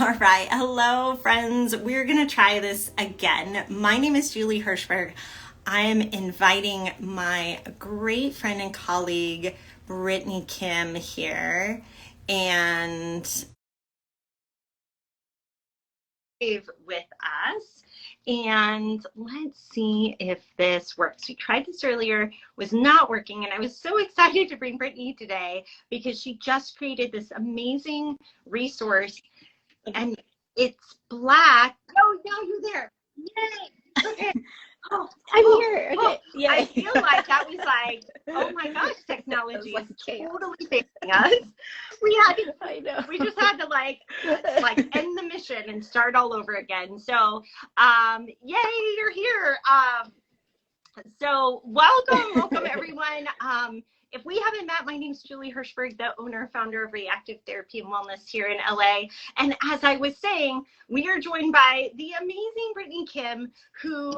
All right. Hello, friends. We're going to try this again. My name is Julie Hirschberg. I am inviting my great friend and colleague, Brittany Kim, here. And with us. And let's see if this works. We tried this earlier, was not working, and I was so excited to bring Brittany today because she just created this amazing resource, and it's black. Oh, now you're there. Yay. Okay. Oh, I'm here. Okay. Yeah. I feel like that was like, oh my gosh, technology is totally failing us. We just had to like end the mission and start all over again. So, yay, you're here. So welcome everyone. If we haven't met, my name is Julie Hirschberg, the owner, founder of Re+active Therapy and Wellness here in LA. And as I was saying, we are joined by the amazing Brittany Kim, who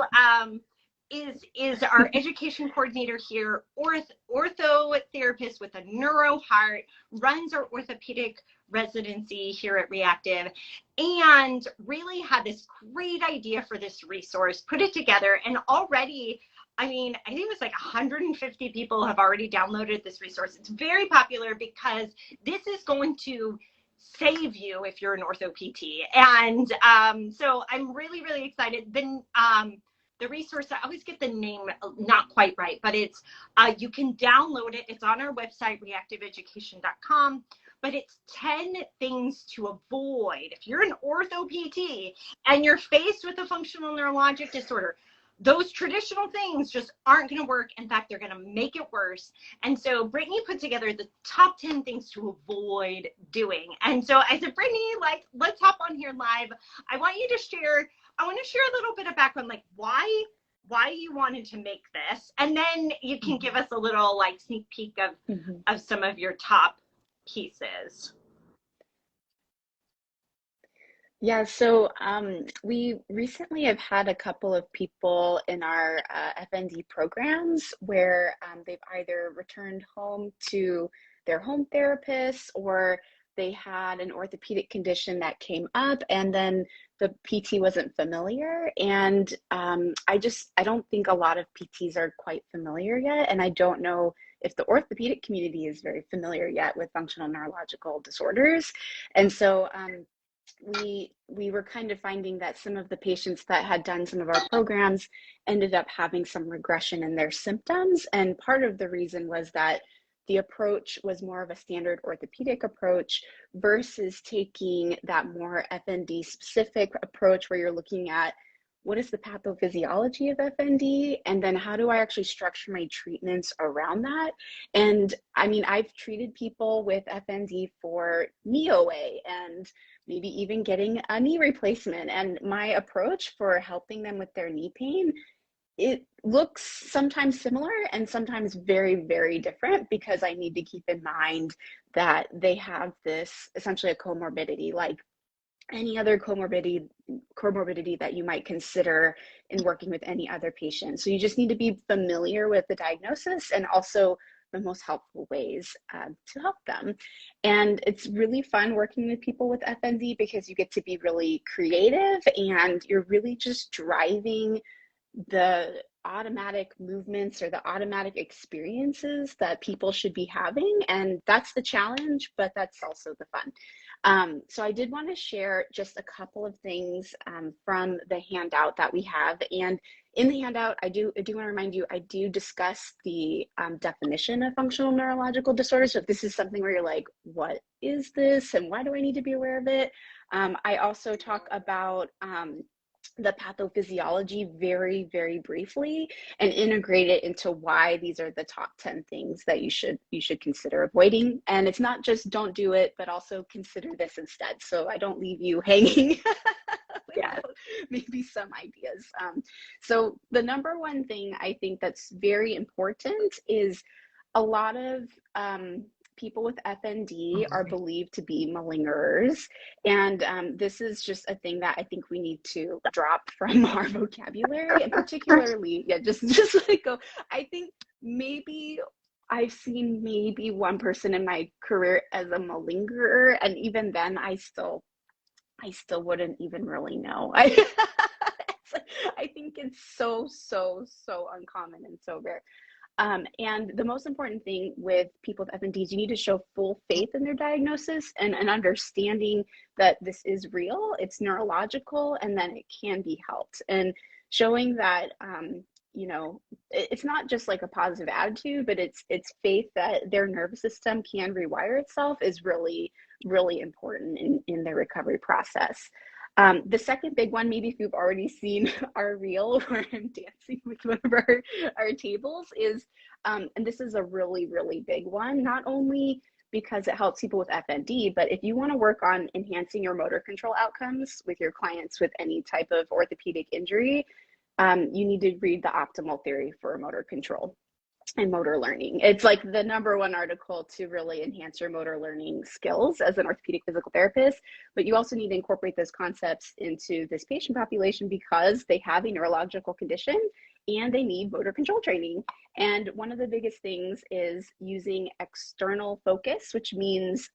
is our education coordinator here, ortho therapist with a neuro heart, runs our orthopedic residency here at Re+active, and really had this great idea for this resource, put it together, and already, I mean, I think it was like 150 people have already downloaded this resource. It's very popular because this is going to save you if you're an ortho PT. And so I'm really, really excited. Then the resource, I always get the name not quite right, but it's, you can download it. It's on our website, reactiveeducation.com. But it's 10 things to avoid if you're an ortho PT and you're faced with a functional neurologic disorder. Those traditional things just aren't going to work. In fact, they're going to make it worse. And so Brittany put together the top 10 things to avoid doing. And so I said, Brittany, like, let's hop on here live. I want to share a little bit of background, like why you wanted to make this. And then you can give us a little like sneak peek of some of your top pieces. Yeah, so we recently have had a couple of people in our FND programs where they've either returned home to their home therapist or they had an orthopedic condition that came up and then the PT wasn't familiar. And I don't think a lot of PTs are quite familiar yet. And I don't know if the orthopedic community is very familiar yet with functional neurological disorders. And so we were kind of finding that some of the patients that had done some of our programs ended up having some regression in their symptoms. And part of the reason was that the approach was more of a standard orthopedic approach versus taking that more FND specific approach where you're looking at what is the pathophysiology of FND, and then how do I actually structure my treatments around that? And I mean, I've treated people with FND for knee OA and maybe even getting a knee replacement. And my approach for helping them with their knee pain, it looks sometimes similar and sometimes very, very different because I need to keep in mind that they have this essentially a comorbidity like any other comorbidity that you might consider in working with any other patient. So you just need to be familiar with the diagnosis and also the most helpful ways to help them. And it's really fun working with people with FND because you get to be really creative and you're really just driving the automatic movements or the automatic experiences that people should be having. And that's the challenge, but that's also the fun. So I did want to share just a couple of things from the handout that we have. And in the handout, I do want to remind you, I do discuss the definition of functional neurological disorders. So if this is something where you're like, what is this? And why do I need to be aware of it? I also talk about the pathophysiology very, very briefly and integrate it into why these are the top 10 things that you should consider avoiding. And it's not just don't do it, but also consider this instead. So I don't leave you hanging without maybe some ideas. So the number one thing I think that's very important is a lot of people with FND are believed to be malingerers. And this is just a thing that I think we need to drop from our vocabulary, and particularly, just like go, I think maybe I've seen maybe one person in my career as a malingerer. And even then I still I still wouldn't even really know. I think it's so, so, so uncommon and so rare. And the most important thing with people with FNDs, you need to show full faith in their diagnosis and an understanding that this is real, it's neurological, and then it can be helped. And showing that, you know, it's not just like a positive attitude, but it's faith that their nervous system can rewire itself is really, really important in their recovery process. The second big one, maybe if you've already seen our reel where I'm dancing with one of our tables, is, and this is a really, really big one, not only because it helps people with FND, but if you want to work on enhancing your motor control outcomes with your clients with any type of orthopedic injury, you need to read the optimal theory for motor control and motor learning. It's like the #1 article to really enhance your motor learning skills as an orthopedic physical therapist. But you also need to incorporate those concepts into this patient population because they have a neurological condition and they need motor control training. And one of the biggest things is using external focus, which means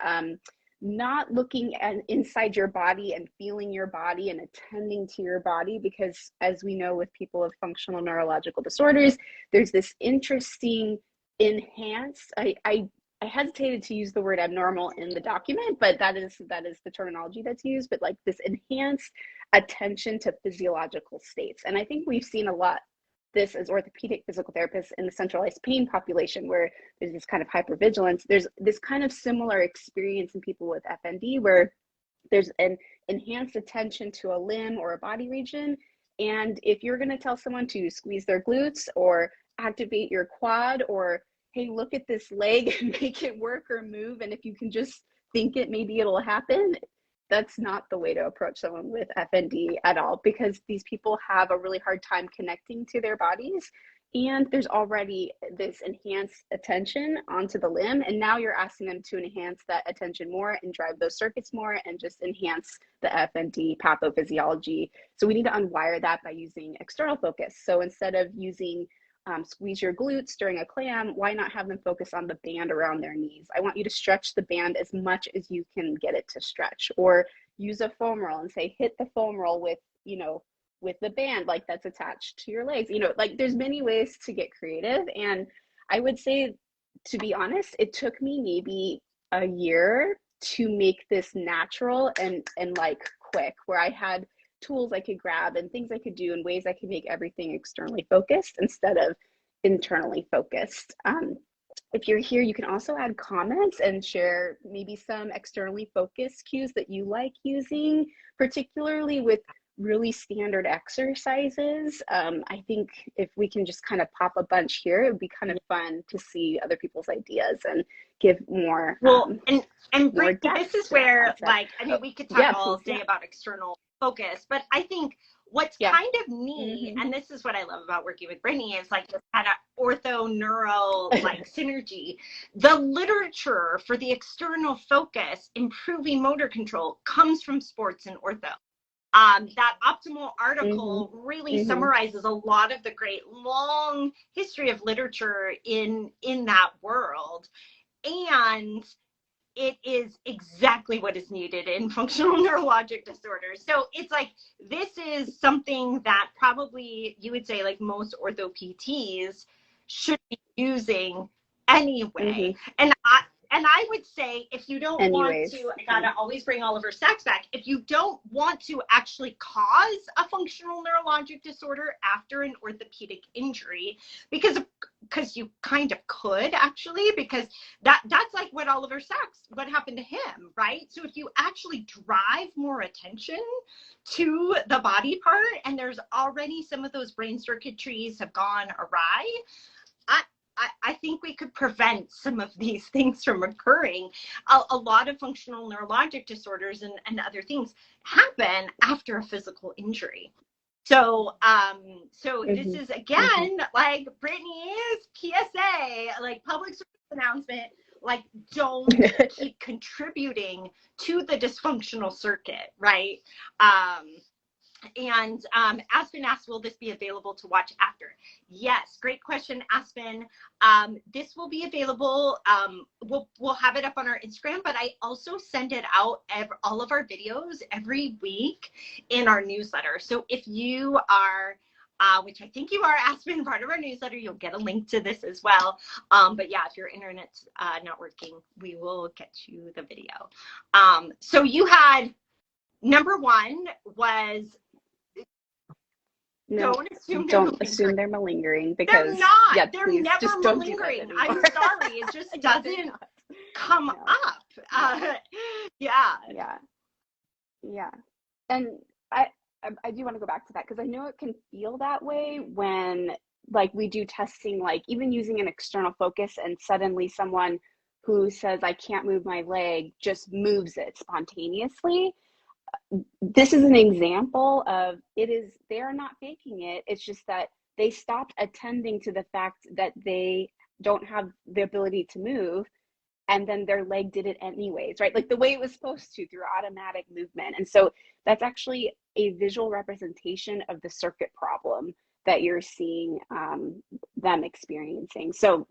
not looking at inside your body and feeling your body and attending to your body, because as we know with people with functional neurological disorders, there's this interesting enhanced, I hesitated to use the word abnormal in the document, but that is the terminology that's used, but like this enhanced attention to physiological states. And I think we've seen a lot this as orthopedic physical therapists in the centralized pain population, where there's this kind of hypervigilance. There's this kind of similar experience in people with FND where there's an enhanced attention to a limb or a body region. And if you're going to tell someone to squeeze their glutes or activate your quad, or hey, look at this leg and make it work or move, and if you can just think it, maybe it'll happen, that's not the way to approach someone with FND at all, because these people have a really hard time connecting to their bodies. And there's already this enhanced attention onto the limb. And now you're asking them to enhance that attention more and drive those circuits more and just enhance the FND pathophysiology. So we need to unwire that by using external focus. So instead of using squeeze your glutes during a clam, why not have them focus on the band around their knees? I want you to stretch the band as much as you can get it to stretch, or use a foam roll and say, hit the foam roll with, you know, with the band like that's attached to your legs. You know, like there's many ways to get creative. And I would say, to be honest, it took me maybe a year to make this natural and like quick, where I had tools I could grab and things I could do and ways I could make everything externally focused instead of internally focused. If you're here, you can also add comments and share maybe some externally focused cues that you like using, particularly with really standard exercises. I think if we can just kind of pop a bunch here, it would be kind of fun to see other people's ideas and give more. And this is where, like, I mean, we could talk all day about external focus, but I think what's kind of neat, and this is what I love about working with Brittany, is like this kind of ortho neuro like synergy. The literature for the external focus improving motor control comes from sports and ortho. That optimal article really summarizes a lot of the great long history of literature in that world. And it is exactly what is needed in functional neurologic disorders. So it's like, this is something that probably you would say like most ortho PTs should be using anyway. And I would say, if you don't want to, I gotta always bring Oliver Sacks back, if you don't want to actually cause a functional neurologic disorder after an orthopedic injury, because you kind of could actually, because that's like what Oliver Sacks, what happened to him, right? So if you actually drive more attention to the body part, and there's already some of those brain circuitries have gone awry, I think we could prevent some of these things from occurring. A lot of functional neurologic disorders and other things happen after a physical injury. So, this is again, like Brittany's PSA, like public service announcement, like don't keep contributing to the dysfunctional circuit, right? And Aspen asks, will this be available to watch after? Yes, great question, Aspen. This will be available. We'll have it up on our Instagram, but I also send it out all of our videos every week in our newsletter. So if you are, which I think you are, Aspen, part of our newsletter, you'll get a link to this as well. But yeah, if your internet's not working, we will get you the video. So you had, number one was, No, don't assume they're malingering, because they're not. Yeah, they're please, never just malingering. I'm sorry, it just doesn't come up. Yeah. And I do want to go back to that, because I know it can feel that way when, like, we do testing, like even using an external focus, and suddenly someone who says I can't move my leg just moves it spontaneously. This is an example of they are not faking it. It's just that they stopped attending to the fact that they don't have the ability to move, and then their leg did it anyways, right? Like the way it was supposed to, through automatic movement. And so that's actually a visual representation of the circuit problem that you're seeing them experiencing. So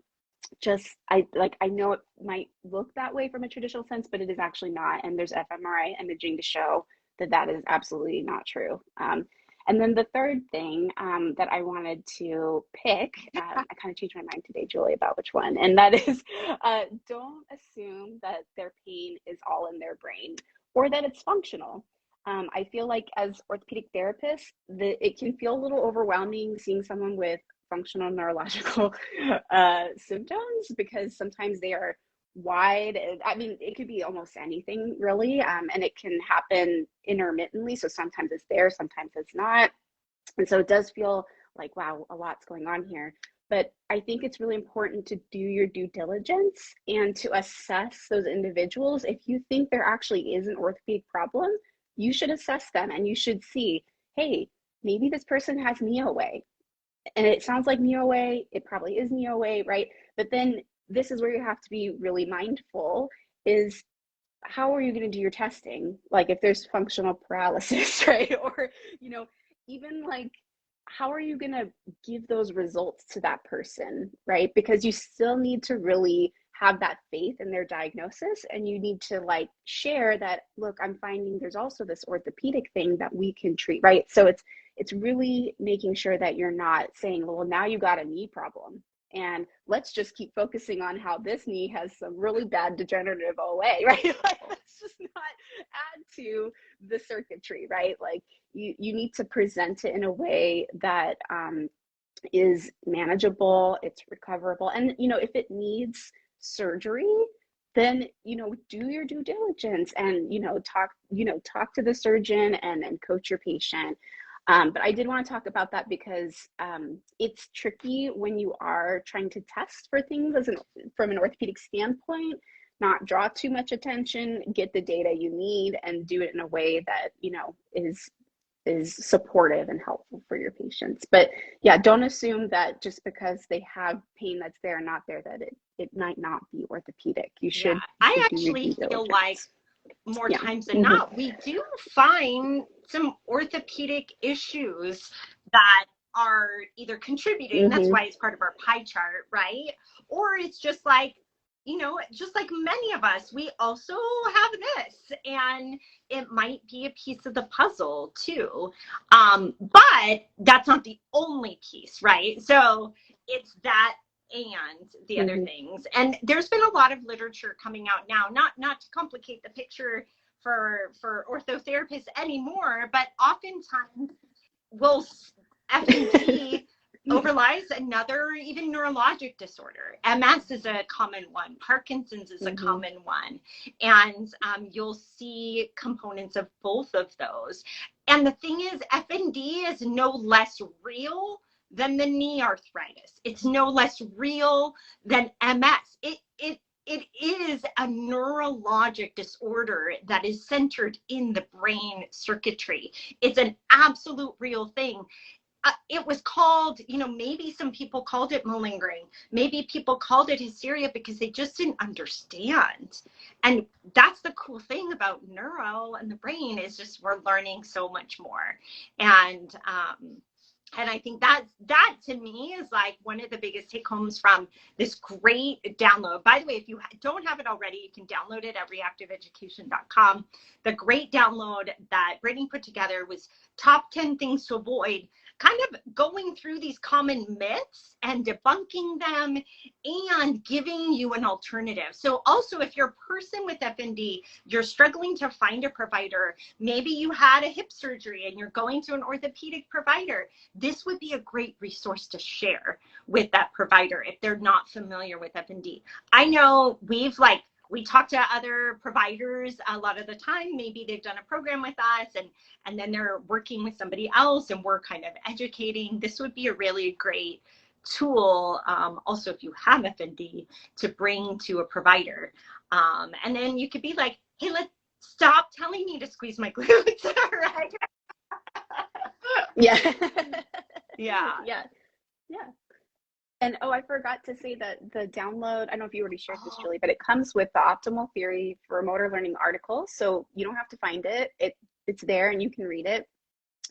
I know it might look that way from a traditional sense, but it is actually not. And there's fMRI imaging to show that is absolutely not true. And then the third thing that I wanted to pick, I kind of changed my mind today, Julie, about which one, and that is don't assume that their pain is all in their brain, or that it's functional. I feel like as orthopedic therapists, it can feel a little overwhelming seeing someone with functional neurological symptoms, because sometimes they are wide. I mean, it could be almost anything really, and it can happen intermittently. So sometimes it's there, sometimes it's not. And so it does feel like, wow, a lot's going on here. But I think it's really important to do your due diligence and to assess those individuals. If you think there actually is an orthopedic problem, you should assess them, and you should see, hey, maybe this person has knee OA. And it sounds like knee OA, it probably is knee OA, right? But then this is where you have to be really mindful, is how are you going to do your testing? Like if there's functional paralysis, right? Or, even like, how are you going to give those results to that person, right? Because you still need to really have that faith in their diagnosis, and you need to like share that, look, I'm finding there's also this orthopedic thing that we can treat, right? So it's really making sure that you're not saying, well, now you got a knee problem, and let's just keep focusing on how this knee has some really bad degenerative OA, right? Like, let's just not add to the circuitry, right? Like you need to present it in a way that is manageable, it's recoverable. And, if it needs surgery, then, do your due diligence and, talk to the surgeon and coach your patient. But I did want to talk about that because it's tricky when you are trying to test for things from an orthopedic standpoint, not draw too much attention, get the data you need, and do it in a way that, is supportive and helpful for your patients. But yeah, don't assume that just because they have pain that's there and not there, that it might not be orthopedic. You should. I actually feel like more times than not, we do find some orthopedic issues that are either contributing, that's why it's part of our pie chart, right? Or it's just like, just like many of us, we also have this, and it might be a piece of the puzzle too. But that's not the only piece, right? So it's that and the other things. And there's been a lot of literature coming out now, not to complicate the picture for orthotherapists anymore, but oftentimes FND overlies another even neurologic disorder. MS is a common one. Parkinson's is a common one. And you'll see components of both of those. And the thing is, FND is no less real than the knee arthritis. It's no less real than MS. It is a neurologic disorder that is centered in the brain circuitry. It's an absolute real thing. it was called, maybe some people called it malingering. Maybe people called it hysteria because they just didn't understand. And that's the cool thing about neuro and the brain, is just we're learning so much more. And I think that to me is like one of the biggest take homes from this great download. By the way, if you don't have it already, you can download it at reactiveeducation.com. The great download that Brittany put together was top 10 things to avoid, kind of going through these common myths and debunking them and giving you an alternative. So also, if you're a person with FND, you're struggling to find a provider, maybe you had a hip surgery and you're going to an orthopedic provider, this would be a great resource to share with that provider if they're not familiar with FND. I know we talk to other providers a lot of the time. Maybe they've done a program with us and then they're working with somebody else and we're kind of educating. This would be a really great tool, also if you have FND, to bring to a provider. And then you could be like, hey, let's stop telling me to squeeze my glutes, right? Yeah. Yeah. Yeah. Yeah. And I forgot to say that the download, I don't know if you already shared this, Julie, but it comes with the optimal theory for motor learning article. So you don't have to find it. It's there and you can read it.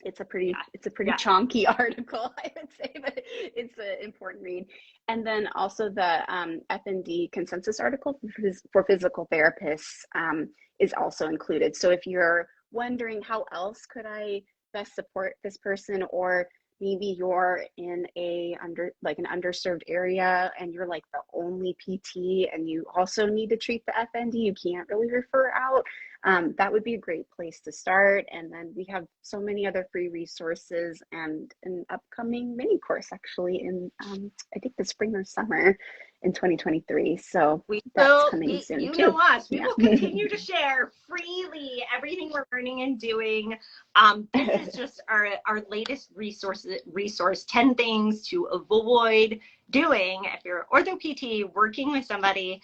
It's a pretty chonky article, I would say, but it's an important read. And then also the FND consensus article for physical therapists is also included. So if you're wondering how else could I best support this person, or maybe you're in an underserved area and you're like the only PT and you also need to treat the FND, you can't really refer out, that would be a great place to start. And then we have so many other free resources and an upcoming mini course actually in I think the spring or summer in 2023. So that's coming soon you too. know us. We will continue to share freely everything we're learning and doing. This is just our latest resource, 10 things to avoid doing if you're ortho PT working with somebody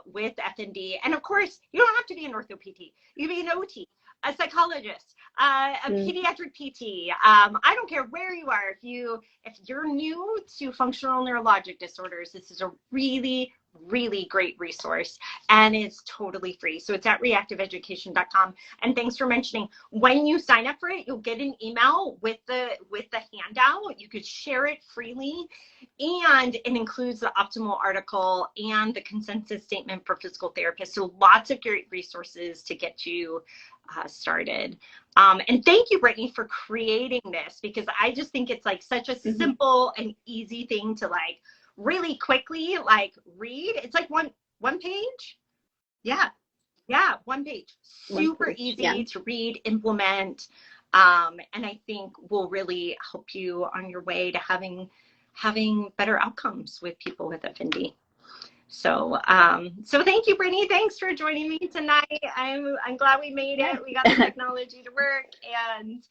with FND. And of course, you don't have to be an ortho PT. You can be an OT, a psychologist, a pediatric PT. I don't care where you are. If you're new to functional neurologic disorders, this is a really, really great resource, and it's totally free. So it's at reactiveeducation.com. And thanks for mentioning, when you sign up for it, you'll get an email with the handout. You could share it freely, and it includes the optimal article and the consensus statement for physical therapists. So lots of great resources to get you started. And thank you, Brittany, for creating this, because I just think it's like such a simple and easy thing to like really quickly like read. It's like one page. Yeah, one page. Super easy to read, implement, and I think will really help you on your way to having better outcomes with people with FND. So thank you, Brittany. Thanks for joining me tonight. I'm glad we made it. We got the technology to work, and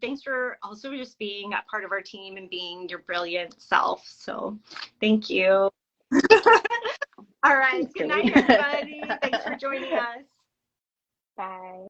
thanks for also just being a part of our team and being your brilliant self. So thank you. All right. Good night, everybody. Thanks for joining us. Bye.